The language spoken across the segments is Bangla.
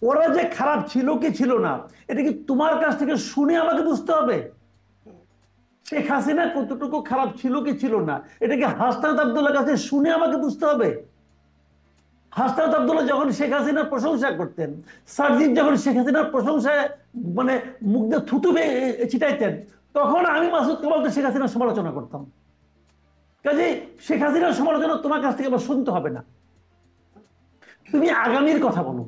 ওরা যে খারাপ ছিল কি ছিল না, এটা কি তোমার কাছ থেকে শুনে আমাকে বুঝতে হবে? শেখ হাসিনা কতটুকু খারাপ ছিল কি ছিল না, এটা কি হাসনাত আব্দুল্লাহ কাছে শুনে আমাকে বুঝতে হবে? হাসনাত আব্দুল্লাহ যখন শেখ হাসিনার প্রশংসা করতেন, সার্জিৎ যখন শেখ হাসিনার প্রশংসায় মানে মুখ দিয়ে থুতু ছিটাইতেন, তখন আমি মাসুদ কামাল তো শেখ হাসিনার সমালোচনা করতাম। কাজে শেখ হাসিনার সমালোচনা তোমার কাছ থেকে আবার শুনতে হবে না। তুমি আগামীর কথা বলো।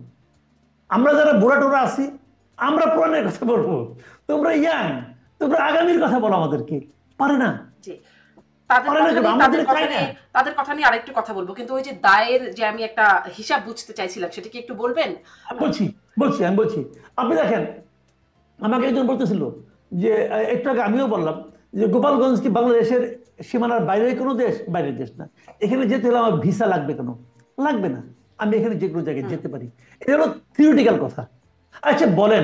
আমরা যারা বুড়া টোরা আছি, আমরা পুরানের কথা বলবো। তোমরা ইয়াং, তোমরা আগামীর কথা বলো আমাদেরকে। পারে না। তাদের কথা নিয়ে আরেকটু কথা বলবো, কিন্তু ওই যে দায়ের যে আমি একটা হিসাব বুঝতে চাইছিলাম, সেটা কি একটু বলবেন? আমি বলছি। আপনি দেখেন, আমাকে একজন বলতেছিল যে একটু আগে আমিও বললাম যে গোপালগঞ্জ কি বাংলাদেশের সীমানার বাইরের কোনো দেশ? বাইরের দেশ না। এখানে যেতে হলে আমার ভিসা লাগবে কেন? লাগবে না, আমি এখানে যে কোনো জায়গায় যেতে পারি। এটা হলো থিওরিটিক্যাল কথা। আচ্ছা বলেন,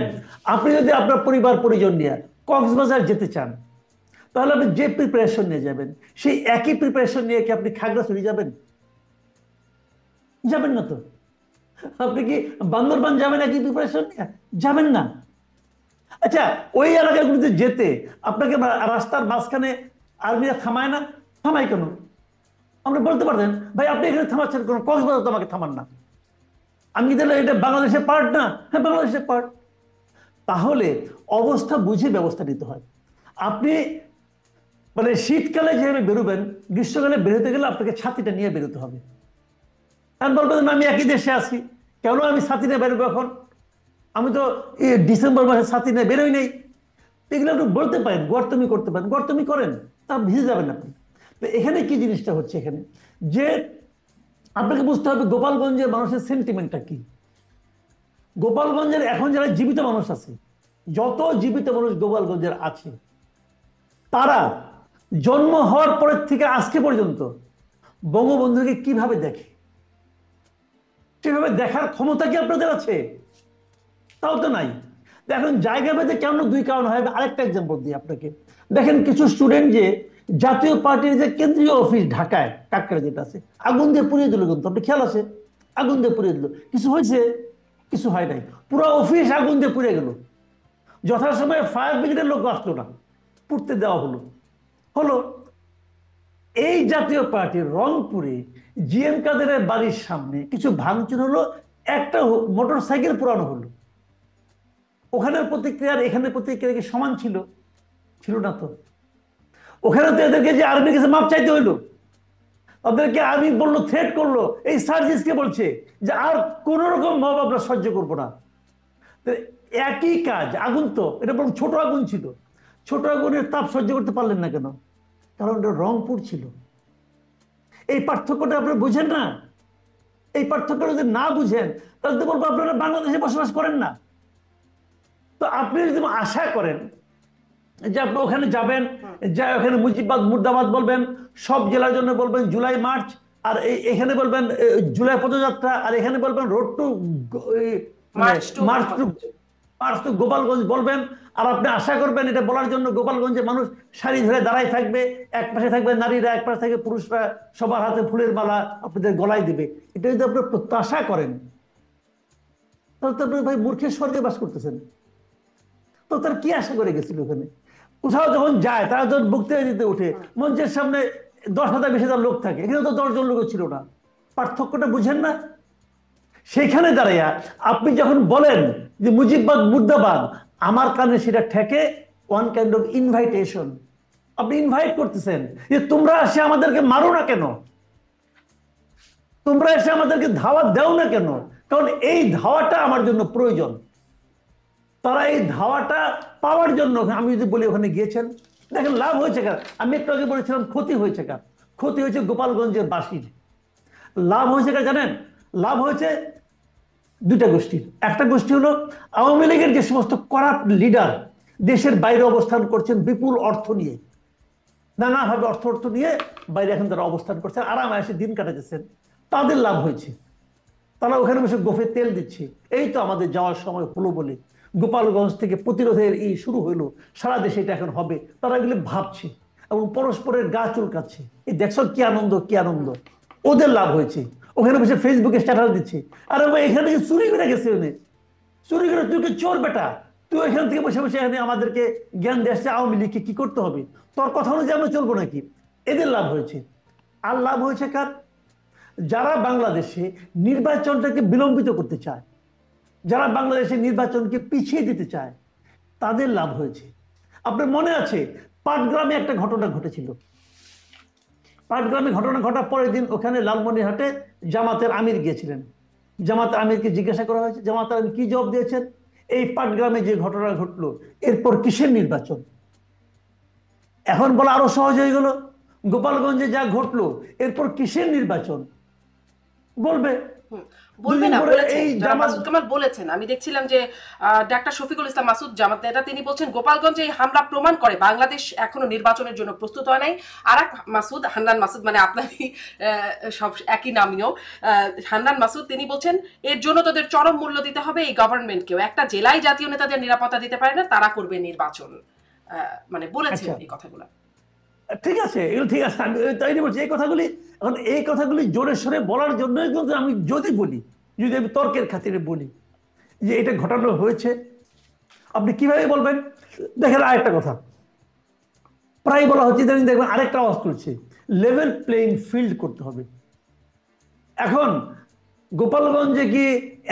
আপনি যদি আপনার পরিবার পরিজন নিয়ে কক্সবাজার যেতে চান, তাহলে আপনি যে প্রিপারেশন নিয়ে যাবেন, সেই একই প্রিপারেশন নিয়ে কি আপনি খাগড়াছড়ি যাবেন? যাবেন না তো। আপনি কি বান্দরবান যাবেন একই প্রিপারেশন নিয়ে? যাবেন না। আচ্ছা, ওই এলাকাগুলিতে যেতে আপনাকে রাস্তার মাঝখানে আর্মিরা থামায় না? থামায় কেন? আমরা বলতে পারতেন ভাই আপনি এখানে থামাচ্ছেন কেন, কক্সবাজার তো আমাকে থামান না। আমি কি তাহলে এটা বাংলাদেশের পার্ট না? হ্যাঁ, বাংলাদেশের পার্ট। তাহলে অবস্থা বুঝে ব্যবস্থা নিতে হয়। আপনি মানে শীতকালে যেভাবে বেরোবেন, গ্রীষ্মকালে বেরোতে গেলে আপনাকে ছাতিটা নিয়ে বেরোতে হবে। কারণ বলবেন আমি একই দেশে আছি, কেন আমি ছাতি নিয়ে বেরোবো এখন? আমি তো ডিসেম্বর মাসে ছাতি নিয়ে বেরোই নেই। এগুলো আপনি বলতে পারেন, গর্তমি করতে পারেন, গর্তমি করেন, তা ভিজে যাবেন আপনি। তো এখানে কি জিনিসটা হচ্ছে, এখানে যে আপনাকে বুঝতে হবে গোপালগঞ্জের মানুষের সেন্টিমেন্টটা কি। গোপালগঞ্জের এখন যারা জীবিত মানুষ আছে, যত জীবিত মানুষ গোপালগঞ্জের আছে, তারা জন্ম হওয়ার পরের থেকে আজকে পর্যন্ত বঙ্গবন্ধুকে কিভাবে দেখে, সেভাবে দেখার ক্ষমতা কি আপনাদের আছে? তাও তো নাই। এখন জায়গা ভেদে কেমন দুই কারণ হয়। আরেকটা এক্সাম্পল দিই আপনাকে। দেখেন কিছু স্টুডেন্ট যে জাতীয় পার্টির যে কেন্দ্রীয় অফিস ঢাকায় কাকড়া যেটা আছে, আগুন দিয়ে পুড়িয়ে দিল, কিন্তু আপনি খেয়াল আছে? আগুন দিয়ে পুড়িয়ে দিল। কিছু হয়েছে? কিছু হয় নাই। পুরো অফিস আগুন দিয়ে পুড়ে গেল। যথাসময়ে ফায়ার ব্রিগেডের লোক আসলো না, পুড়তে দেওয়া হলো। হলো এই জাতীয় পার্টির রংপুরে জিএম কাদেরের বাড়ির সামনে কিছু ভাঙচুর হলো, একটা মোটর সাইকেল পুরানো হলো। ওখানের প্রতিক্রিয়া আর এখানের প্রতিক্রিয়া কি সমান ছিল? ছিল না তো। ওখানে তো এদেরকে যে আর্মির কাছে মাপ চাইতে হইলো, তাদেরকে আর্মি বললো, থ্রেট করলো, এই সার্জিসকে বলছে যে আর কোন রকম মব আমরা সহ্য করবো না। একই কাজ, আগুন তো এটা বরং ছোট আগুন ছিল, ছোট আগুনের তাপ সহ্য করতে পারলেন না কেন? কারণ এটা রংপুর ছিল। এই পার্থক্যটা আপনারা বুঝেন না। এই পার্থক্যটা যদি না বুঝেন, তাহলে তো বলবো আপনারা বাংলাদেশে বসবাস করেন না। তো আপনি যদি আশা করেন যে আপনি ওখানে যাবেন, যা ওখানে মুজিবাদ মুর্দাবাদ বলবেন, সব জেলার জন্য বলবেন জুলাই মার্চ, আর এখানে বলবেন জুলাই পদযাত্রা, আর এখানে বলবেন road to march to Gopalganj বলবেন। আর আপনি আশা করবেন এটা বলার জন্য গোপালগঞ্জের মানুষ সারি ধরে দাঁড়ায় থাকবে, এক পাশে থাকবে নারীরা, এক পাশে থাকবে পুরুষরা, সবার হাতে ফুলের মালা আপনাদের গলায় দিবে। এটা যদি আপনি প্রত্যাশা করেন, তাহলে তো আপনি ভাই মূর্খের স্বর্গে বাস করতেছেন। তো তার কি আশা করে গেছিল? ওখানে কোথাও যখন যায়, তারা যখন বক্তৃতা দিতে উঠে, মঞ্চের সামনে 10,000 20,000 লোক থাকে, এখানে তো 10 জন লোক ছিল না। পার্থক্যটা বুঝেন না? সেখানে দাঁড়াইয়া আপনি যখন বলেন যে মুজিববাদ মুর্দাবাদ, আমার কানে সেটা ঠেকে ওয়ান কাইন্ড অফ ইনভাইটেশন। আপনি ইনভাইট করতেছেন যে তোমরা এসে আমাদেরকে মারো না কেন, তোমরা এসে আমাদেরকে ধাওয়া দাও না কেন? কারণ এই ধাওয়াটা আমার জন্য প্রয়োজন। তারা এই ধাওয়াটা পাওয়ার জন্য, আমি যদি বলি ওখানে গিয়েছেন, দেখেন লাভ হয়েছে কার? আমি একটু আগে বলেছিলাম ক্ষতি হয়েছে কার? ক্ষতি হয়েছে গোপালগঞ্জের বাসীর। লাভ হয়েছে কার জানেন? লাভ হয়েছে দুইটা গোষ্ঠীর। একটা গোষ্ঠী হলো আওয়ামী লীগের যে সমস্ত করাপ্ট লিডার দেশের বাইরে অবস্থান করছেন বিপুল অর্থ নিয়ে, নানাভাবে অর্থ নিয়ে বাইরে এখন তারা অবস্থান করছেন, আরামে এসে দিন কাটাতেছেন, তাদের লাভ হয়েছে। তারা ওখানে বসে গোফে তেল দিচ্ছে, এই তো আমাদের যাওয়ার সময় হলো বলে গোপালগঞ্জ থেকে প্রতিরোধের এই শুরু হইলো, সারা দেশে এটা এখন হবে, তারা এগুলো ভাবছে এবং পরস্পরের গা চুলকাচ্ছে। এই দেখছো কি আনন্দ, কি আনন্দ! ওদের লাভ হয়েছে। ওখানে বসে ফেসবুকে স্ট্যাটাস দিচ্ছে, আরে ভাই এখানে চুরি করে গেছে উনি, চুরি করে, তুই কি চোর বেটা? তুই এখান থেকে বসে বসে এখানে আমাদেরকে জ্ঞান দিয়ে আসছে আওয়ামী লীগকে কি করতে হবে, তোর কথা অনুযায়ী আমরা চলবো নাকি? এদের লাভ হয়েছে। আর লাভ হয়েছে কার? যারা বাংলাদেশে নির্বাচনটাকে বিলম্বিত করতে চায়, যারা বাংলাদেশের নির্বাচনকে পিছিয়ে দিতে চায়, তাদের লাভ হয়েছে। আপনার মনে আছে পাটগ্রামে একটা ঘটনা ঘটেছিল। পাটগ্রামে ঘটনা ঘটার পরের দিন ওখানে লালমনিরহাটে জামাতের আমির গিয়েছিলেন। জামাতের আমিরকে জিজ্ঞাসা করা হয়েছে, জামাতের আমির কি জবাব দিয়েছেন? এই পাটগ্রামে যে ঘটনা ঘটলো এরপর কিসের নির্বাচন? এখন বলা আরো সহজ হয়ে গেল, গোপালগঞ্জে যা ঘটলো এরপর কিসের নির্বাচন বলবে। বলবে না, বলেছেন এই যারা মাসুদ কামাল বলেছেন। আমি দেখছিলাম যে ডাক্তার শফিকুল ইসলাম মাসুদ জামাত নেতা, তিনি বলছেন গোপালগঞ্জে এই হামলা প্রমাণ করে বাংলাদেশ এখনো নির্বাচনের জন্য প্রস্তুত হয় নাই। আর এক মাসুদ, হান্নান মাসুদ, মানে আপনারই সব একই নামীয় হান্নান মাসুদ, তিনি বলছেন এর জন্য তাদের চরম মূল্য দিতে হবে এই গভর্নমেন্টকেও। একটা জেলায় জাতীয় নেতাদের নিরাপত্তা দিতে পারে না, তারা করবে নির্বাচন, মানে বলেছেন এই কথাগুলো। ঠিক আছে, এগুলো ঠিক আছে, আমি তাই বলছি এই কথাগুলি। এখন এই কথাগুলি জোরে সরে বলার জন্যই কিন্তু আমি যদি বলি, যদি আমি তর্কের খাতিরে বলি যে এটা ঘটানো হয়েছে, আপনি কিভাবে বলবেন? দেখেন আরেকটা কথা প্রায় বলা হচ্ছে, দেখবেন আরেকটা আওয়াজ তুলছে, লেভেল প্লেইং ফিল্ড করতে হবে। এখন গোপালগঞ্জে কি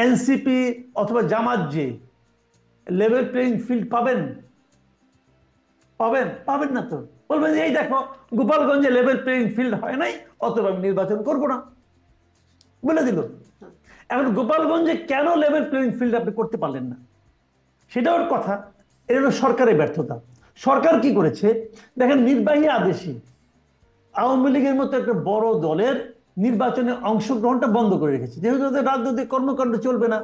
এনসিপি অথবা জামাত যে লেভেল প্লেইং ফিল্ড পাবেন? পাবেন? পাবেন না তো। বলবেন এই দেখো গোপালগঞ্জে লেভেল প্লেইং ফিল্ড হয় নাই, অতএব আমি নির্বাচন করবো না, বলে দিল। এখন গোপালগঞ্জে কেন লেভেল প্লেইং ফিল্ড আপনি করতে পারলেন না, সেটা ওর কথা। এটা হলো সরকারের ব্যর্থতা। সরকার কি করেছে দেখেন, নির্বাহী আদেশে আওয়ামী লীগের মতো একটা বড় দলের নির্বাচনে অংশগ্রহণটা বন্ধ করে রেখেছে, যেহেতু তাদের রাজনৈতিক কর্মকাণ্ড চলবে না,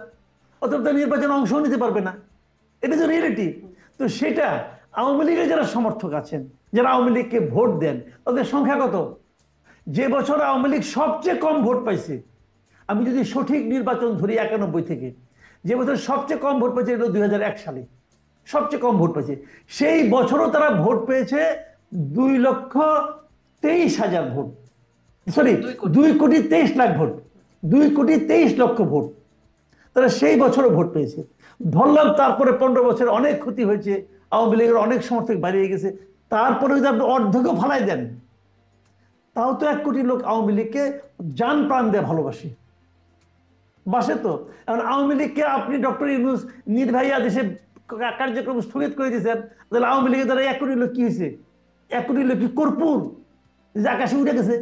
অথবা তারা নির্বাচনে অংশ নিতে পারবে না। এটা তো রিয়েলিটি। তো সেটা আওয়ামী লীগের যারা সমর্থক আছেন, যারা আওয়ামী লীগকে ভোট দেন, তাদের সংখ্যা কত? যে বছর আওয়ামী লীগ সবচেয়ে কম ভোট পাইছে, আমি যদি সঠিক নির্বাচন ধরি 91 থেকে, যে বছর সবচেয়ে কম ভোট পেয়েছে এটা 2001 সালে, সবচেয়ে কম ভোট পেয়েছে। সেই বছরও তারা ভোট পেয়েছে 2,23,000 ভোট, সরি 2,23,00,000 ভোট, 2,23,00,000 ভোট তারা সেই বছরও ভোট পেয়েছে। ধরলাম তারপরে 15 বছর অনেক ক্ষতি হয়েছে, আওয়ামী লীগের অনেক সমর্থক বাড়িয়ে গেছে, তারপরে যদি আপনি অর্ধেকও ফালাই দেন, তাও তো 1 কোটি লোক আওয়ামী লীগকে জান প্রাণ দিয়ে ভালোবাসে, বাসে তো। এখন আওয়ামী লীগকে আপনি ডক্টর ইউনূস নির্বাহী আদেশে কার্যক্রম স্থগিত করে দিয়েছেন, তাহলে আওয়ামী লীগের দ্বারা 1 কোটি লোক কি হয়েছে? 1 কোটি লোক কি কর্পূর যে আকাশে উঠে গেছে?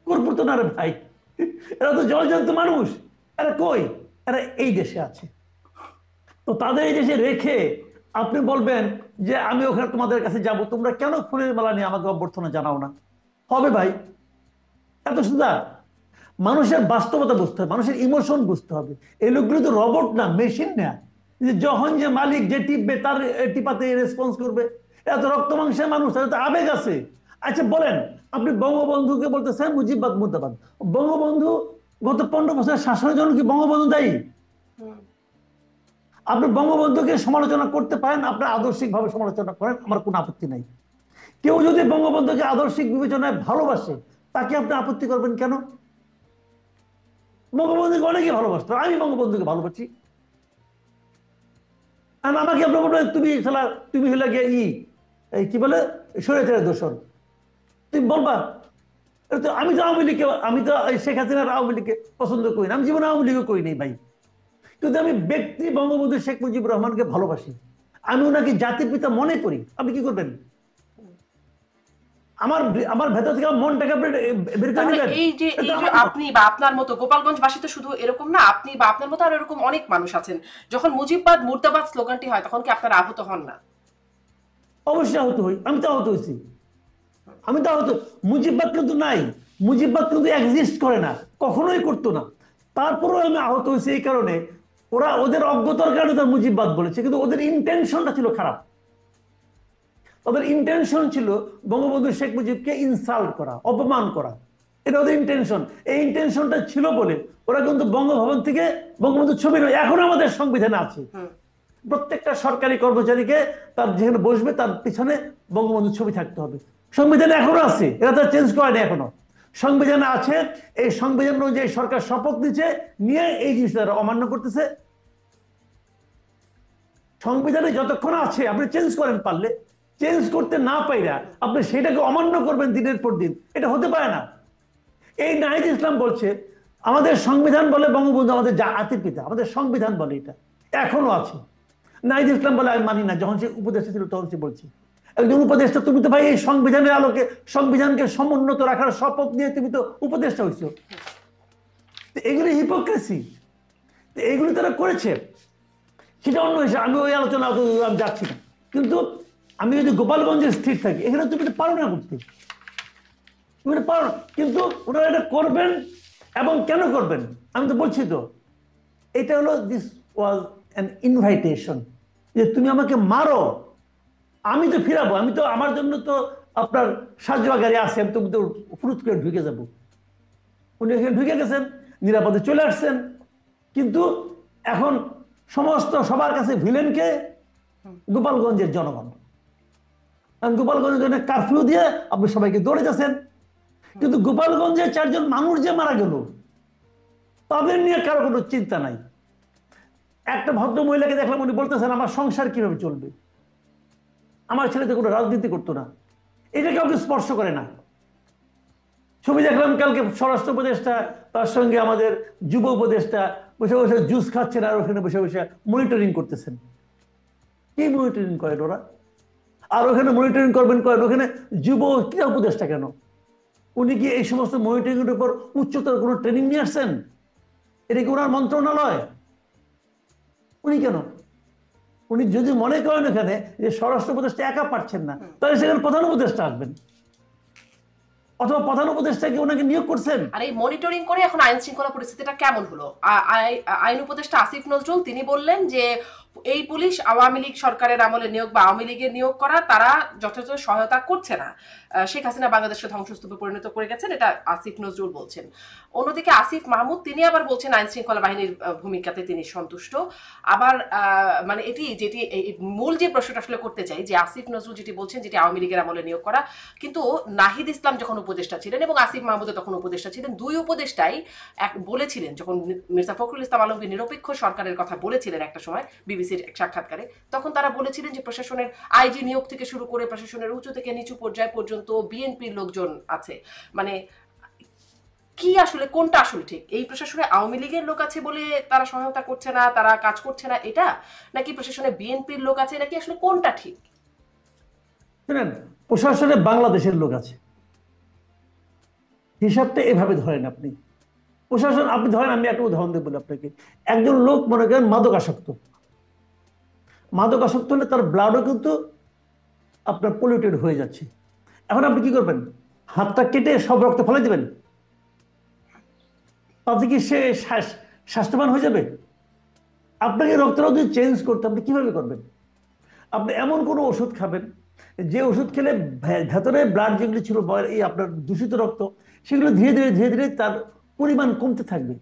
কর্পূর তো না রে ভাই, এরা তো জলজন্ত মানুষ। এরা কই? এরা এই দেশে আছে। তো তাদের এই দেশে রেখে আপনি বলবেন যে আমি ওখানে তোমাদের কাছে যাব, তোমরা কেন ফুলের মালা নিয়ে আমাকে অভ্যর্থনা জানাও না? হবে ভাই? এত সুন্দর। মানুষের বাস্তবতা বুঝতে হবে, মানুষের ইমোশন বুঝতে হবে। এই লোকগুলো তো রোবট না, মেশিন না যে যখন যে মালিক যে টিপবে তার টিপাতে রেসপন্স করবে। এত রক্ত মাংসের মানুষ, তাদের তো আবেগ আছে। আচ্ছা বলেন, আপনি বঙ্গবন্ধুকে বলতেছেন মুজিববাদ মুর্দাবাদ, বঙ্গবন্ধু গত 15 বছরের শাসনের জন্য কি বঙ্গবন্ধু দায়ী? আপনি বঙ্গবন্ধুকে সমালোচনা করতে পারেন, আপনার আদর্শিক ভাবে সমালোচনা করেন, আমার কোনো আপত্তি নাই। কেউ যদি বঙ্গবন্ধুকে আদর্শিক বিবেচনায় ভালোবাসে, তাকে আপনি আপত্তি করবেন কেন? বঙ্গবন্ধুকে অনেকে ভালোবাসতো, আমি বঙ্গবন্ধুকে ভালোবাসি, আর আমাকে আপনি বলবেন তুমি হলে গিয়ে কি বলে স্বৈরাচারের দোষর, তুমি বলবা? আমি তো আওয়ামী লীগকে, আমি তো শেখ হাসিনার আওয়ামী লীগকে পছন্দ করি না, আমি জীবনে আওয়ামী লীগও করি নাই ভাই। কিন্তু আমি ব্যক্তি বঙ্গবন্ধু শেখ মুজিবুর রহমানকে ভালোবাসি, আমি ওনাকে জাতির পিতা মনে করি। আপনি কি করবেন? আমার ভেতর থেকে মনটাকে বের করে দিবেন। এই যে আপনি বা আপনার মতো গোপালগঞ্জবাসী তো শুধু এরকম না, আপনি বা আপনার মতো আর এরকম অনেক মানুষ আছেন, যখন মুজিববাদ মুর্দাবাদ স্লোগানটি হয় তখন কি আপনারা আহত হন না? অবশ্যই আহত হই, আমি তো আহত হয়েছি, আমি তো আহত। মুজিববাদ কিন্তু নাই, মুজিববাদ কিন্তু এক্সিস্ট করে না, কখনোই করতো না। তারপরেও আমি আহত হয়েছি এই কারণে, ওরা ওদের অজ্ঞতার কারণে তার মুজিববাদ বলেছে, কিন্তু ওদের ইন্টেনশনটা ছিল খারাপ। ওদের ইন্টেনশন ছিল বঙ্গবন্ধু শেখ মুজিবকে ইনসাল্ট করা, অপমান করা, এটা ওদের ইন্টেনশন। এই ইন্টেনশনটা ছিল বলে ওরা কিন্তু বঙ্গভবন থেকে বঙ্গবন্ধুর ছবি এখন আমাদের সংবিধানে আছে, প্রত্যেকটা সরকারি কর্মচারীকে তার যেখানে বসবে তার পিছনে বঙ্গবন্ধুর ছবি থাকতে হবে। সংবিধানে এখনো আছে, এটা তো চেঞ্জ করেনি এখনো, সংবিধানে আছে। এই সংবিধান অনুযায়ী সরকার শপথ নিচ্ছে, নিয়ে এই জিনিসটা অমান্য করতেছে। সংবিধানে যতক্ষণ আছে আপনি চেঞ্জ করেন, পারলে চেঞ্জ করতে না পাইরা আপনি সেটাকে অমান্য করবেন দিনের পর দিন, এটা হতে পারে না। এই নাহিদ ইসলাম বলছে আমাদের সংবিধান বলে বঙ্গবন্ধু আমাদের জাতির পিতা, আমাদের সংবিধান বলে, এটা এখনো আছে। নাহিদ ইসলাম বলে আমি মানি না, যখন সে উপদেষ্টা ছিল তখন সে বলছে। একজন উপদেষ্টা, তুমি তো ভাই এই সংবিধানের আলোকে সংবিধানকে সমুন্নত রাখার শপথ নিয়ে তুমি তো উপদেষ্টা হয়েছো, এগুলি হিপোক্রেসি, এগুলি তারা করেছে, সেটা অন্য হিসেবে, আমি ওই আলোচনা আমি যাচ্ছি না। কিন্তু আমি যদি গোপালগঞ্জে স্থির থাকি, এখানে তুমি এটা পারো না করতে, তুমি এটা পারো না। কিন্তু ওনারা এটা করবেন, এবং কেন করবেন আমি তো বলছি তো, এটা হলো দিস ওয়াজ অ্যান ইনভাইটেশন, যে তুমি আমাকে মারো, আমি তো ফিরাবো, আমি তো আমার জন্য তো আপনার সাজোয়া গাড়ি আছে, আমি তো ফুরুত করে ঢুকে যাবো। উনি এখানে ঢুকে গেছেন, নিরাপদে চলে আসছেন, কিন্তু এখন সমস্ত সবার কাছে ভিলেনকে গোপালগঞ্জের জনগণ। গোপালগঞ্জের জন্য কারফিউ দিয়ে আপনি সবাইকে দৌড়ে যাচ্ছেন, কিন্তু গোপালগঞ্জে 4 জন মানুষ যে মারা গেল তাদের নিয়ে কারো কোনো চিন্তা নাই। একটা ভদ্র মহিলাকে দেখলাম, উনি বলতেছেন আমার সংসার কিভাবে চলবে, আমার ছেলে তো কোনো রাজনীতি করতো না, এটা কাউকে স্পর্শ করে না। ছবি দেখলাম কালকে স্বরাষ্ট্র উপদেষ্টা তার সঙ্গে আমাদের যুব উপদেষ্টা বসে বসে জুস খাচ্ছেন, আর ওখানে বসে বসে মনিটরিং করতেছেন। কি মনিটরিং করেন ওরা? আর ওখানে মনিটরিং করবেন করেন, ওখানে যুব ক্রীড়া উপদেষ্টা কেন? উনি কি এই সমস্ত মনিটরিং এর উপর উচ্চতর কোনো ট্রেনিং নিয়ে আসছেন? এটা কি ওনার মন্ত্রণালয়? উনি কেন? উনি যদি মনে করেন এখানে যে স্বরাষ্ট্র উপদেষ্টা একা পারছেন না, তাহলে সেখানে প্রধান উপদেষ্টা আসবেন, অথবা প্রধান উপদেষ্টা কি ওনাকে নিয়োগ করছেন। আর এই মনিটরিং করে এখন আইন শৃঙ্খলা পরিস্থিতিটা কেমন হলো? আইন উপদেষ্টা আসিফ নজরুল তিনি বললেন যে এই পুলিশ আওয়ামী লীগ সরকারের আমলে নিয়োগ বা আওয়ামী লীগের নিয়োগ করা, তারা যথাযথ সহায়তা করছে না, শেখ হাসিনা বাংলাদেশকে ধ্বংসস্তূপে পরিণত করে গেছেন, এটা আসিফ নজরুল বলছেন। অন্যদিকে আসিফ মাহমুদ তিনি আবার বলছেন আইন শৃঙ্খলা বাহিনীর ভূমিকাতে তিনি সন্তুষ্ট। আবার মানে যেটি মূল যে প্রশ্নটা আসলে করতে চাই, যে আসিফ নজরুল যেটি বলছেন যেটি আওয়ামী লীগের আমলে নিয়োগ করা, কিন্তু নাহিদ ইসলাম যখন উপদেষ্টা ছিলেন এবং আসিফ মাহমুদ তখন উপদেষ্টা ছিলেন, দুই উপদেষ্টাই বলেছিলেন, যখন মির্জা ফখরুল ইসলাম আলমগীর নিরপেক্ষ সরকারের কথা বলেছিলেন একটা সময় বিবিসির এক সাক্ষাৎকারে, তখন তারা বলেছিলেন যে প্রশাসনের আইজি নিয়োগ থেকে শুরু করে প্রশাসনের উঁচু থেকে নিচু পর্যায় পর্যন্ত বিএনপির লোকজন আছে। মানে কি আসলে কোনটা আসলে ঠিক? এই প্রশাসনে আওয়ামী লীগের লোক আছে বলে তারা সহায়তা করছে না, তারা কাজ করছে না, এটা নাকি প্রশাসনে বিএনপির লোক আছে, নাকি আসলে কোনটা ঠিক? শুনেন, প্রশাসনে বাংলাদেশের লোক আছে, হিসাবটা এভাবে ধরেন আপনি। প্রশাসন, আপনি ধরেন, আমি একটা উদাহরণ দেব আপনাকে, একজন লোক মনে করেন মাদকাসক্ত, মাদকাসক্ত হলে তার ব্লাডও কিন্তু আপনার পলিউটেড হয়ে যাচ্ছে। এখন আপনি কি করবেন? হাতটা কেটে সব রক্ত ফেলে দিবেন? তাতে কি সে স্বাস্থ্যবান হয়ে যাবে? আপনাকে রক্তটা যদি চেঞ্জ করতে, আপনি কিভাবে করবেন? আপনি এমন কোনো ওষুধ খাবেন যে ওষুধ খেলে ভেতরে ব্লাড যেগুলি ছিল, এই আপনার দূষিত রক্ত, সেগুলো ধীরে ধীরে ধীরে ধীরে তার পরিমাণ কমতে থাকবে।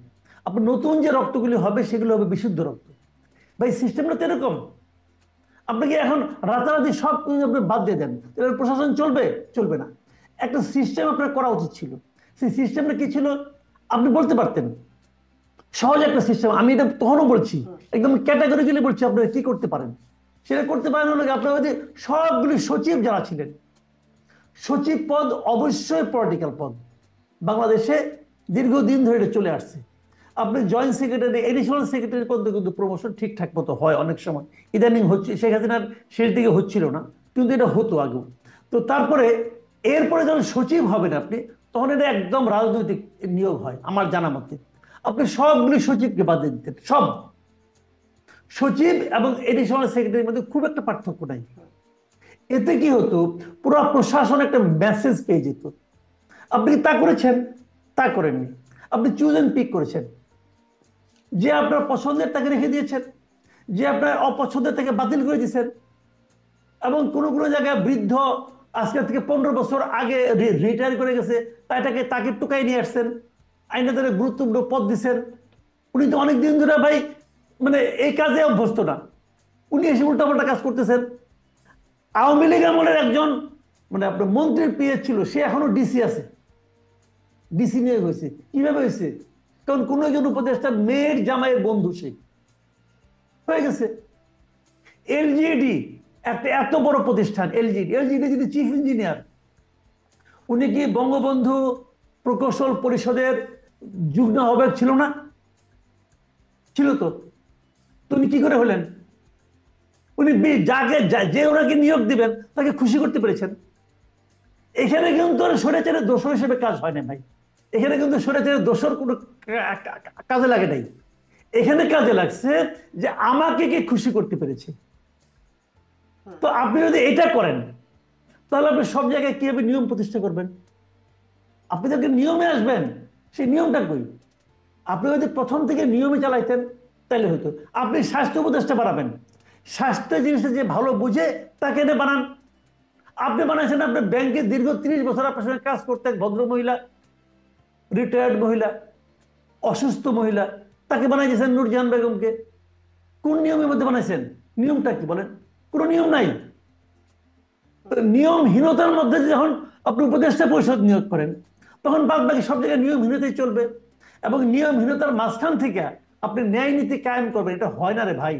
আপনার নতুন যে রক্তগুলি হবে সেগুলো হবে বিশুদ্ধ রক্ত। ভাই সিস্টেমটা তো এরকম। আপনাকে এখন রাতারাতি সব আপনি বাদ দিয়ে দেন, প্রশাসন চলবে? চলবে না। একটা সিস্টেম আপনার করা উচিত ছিল। সেই সিস্টেমটা কি ছিল আপনি বলতে পারতেন। সহজ একটা সিস্টেম, আমি এটা তখনও বলছি, একদম ক্যাটাগরিক্যালি বলছি আপনারা কি করতে পারেন। সেটা করতে পারেন হলো আপনার সবগুলি সচিব যারা ছিলেন, সচিব পদ অবশ্যই পলিটিক্যাল পদ, বাংলাদেশে দীর্ঘদিন ধরে এটা চলে আসছে। আপনি জয়েন্ট সেক্রেটারি, এডিশনাল সেক্রেটারি পদে কিন্তু প্রমোশন ঠিকঠাক মতো হয় অনেক সময়, ইদানিং হচ্ছে, শেখ হাসিনার শেষ দিকে হচ্ছিল না, কিন্তু এটা হতো আগেও। তো তারপরে এরপরে যখন সচিব হবেন আপনি, তখন এটা একদম রাজনৈতিক নিয়োগ হয় আমার জানা মতে। আপনি সবগুলি সচিবকে বাদ দিয়ে দিতেন, সব সচিব এবং এডিশনাল সেক্রেটারির মধ্যে খুব একটা পার্থক্য নাই। এতে কি হতো, পুরো প্রশাসন একটা মেসেজ পেয়ে যেত। আপনি তা করেছেন? তা করেননি। আপনি চুজ এন্ড পিক করেছেন, যে আপনার পছন্দের তাকে রেখে দিয়েছেন, যে আপনার অপছন্দের তাকে বাতিল করে দিয়েছেন। এবং কোনো কোনো জায়গায় বৃদ্ধ আজকে থেকে 15 বছর আগে রিটায়ার করে গেছে, তাকে টুকাই নিয়ে আসছেন, আইনে তাদের গুরুত্বপূর্ণ পদ দিচ্ছেন। উনি তো অনেকদিন ধরে ভাই মানে এই কাজে অভ্যস্ত না, উনি এসে উল্টাপাল্টা কাজ করতেছেন। আওয়ামী লীগ আমলের একজন মানে আপনার মন্ত্রীর পিএ ছিল, সে এখনো ডিসি আছে, ডিসি নিয়োগ হয়েছে। কিভাবে হয়েছে? কারণ কোন একজন উপদেষ্টার মেয়ের জামাইয়ের বন্ধু সে হয়ে গেছে। এলজিডি একটা এত বড় প্রতিষ্ঠান, এলজিডি এলজিডি যদি চিফ ইঞ্জিনিয়ার, উনি কি বঙ্গবন্ধু প্রকৌশল পরিষদের যুগ্ম আহ্বায়ক ছিল না? ছিল তো। উনি কি করে হলেন? উনি যাকে যে ওনাকে নিয়োগ দিবেন তাকে খুশি করতে পেরেছেন। এখানে কিন্তু স্বৈরাচারের দোষর হিসেবে কাজ হয় না ভাই, এখানে কিন্তু স্বৈরাচারের দোষর কোনো কাজে লাগে নাই। এখানে কাজে লাগছে যে আমাকে কে খুশি করতে পেরেছে। তো আপনি যদি এটা করেন তাহলে আপনি সব জায়গায় কিভাবে নিয়ম প্রতিষ্ঠা করবেন? আপনি যদি নিয়মে আসবেন, সেই নিয়মটা কই? আপনি যদি প্রথম থেকে নিয়মে চালাইতেন তাহলে হতো। আপনি স্বাস্থ্য উপদেষ্টা বাড়াবেন, স্বাস্থ্য জিনিসটা যে ভালো বুঝে তাকে এনে বানান। আপনি বানাইছেন আপনার ব্যাংকে দীর্ঘ 30 বছর আপনার সঙ্গে কাজ করতেন ভদ্র মহিলা, রিটায়ার্ড মহিলা, অসুস্থ মহিলা, তাকে বানাইছেন নূরজাহান বেগমকে। কোন নিয়মের মধ্যে বানাইছেন? নিয়মটা কি বলেন? কোনো নিয়ম নাই। নিয়মহীনতার মধ্যে যখন আপনি উপদেষ্টা পরিষদ নিয়োগ করেন, তখন বাদ বাকি সব জায়গায় নিয়মহীনতাই চলবে। এবং নিয়মহীনতার মাঝখান থেকে আপনি ন্যায় নীতি কায়েম করবেন, এটা হয় না রে ভাই।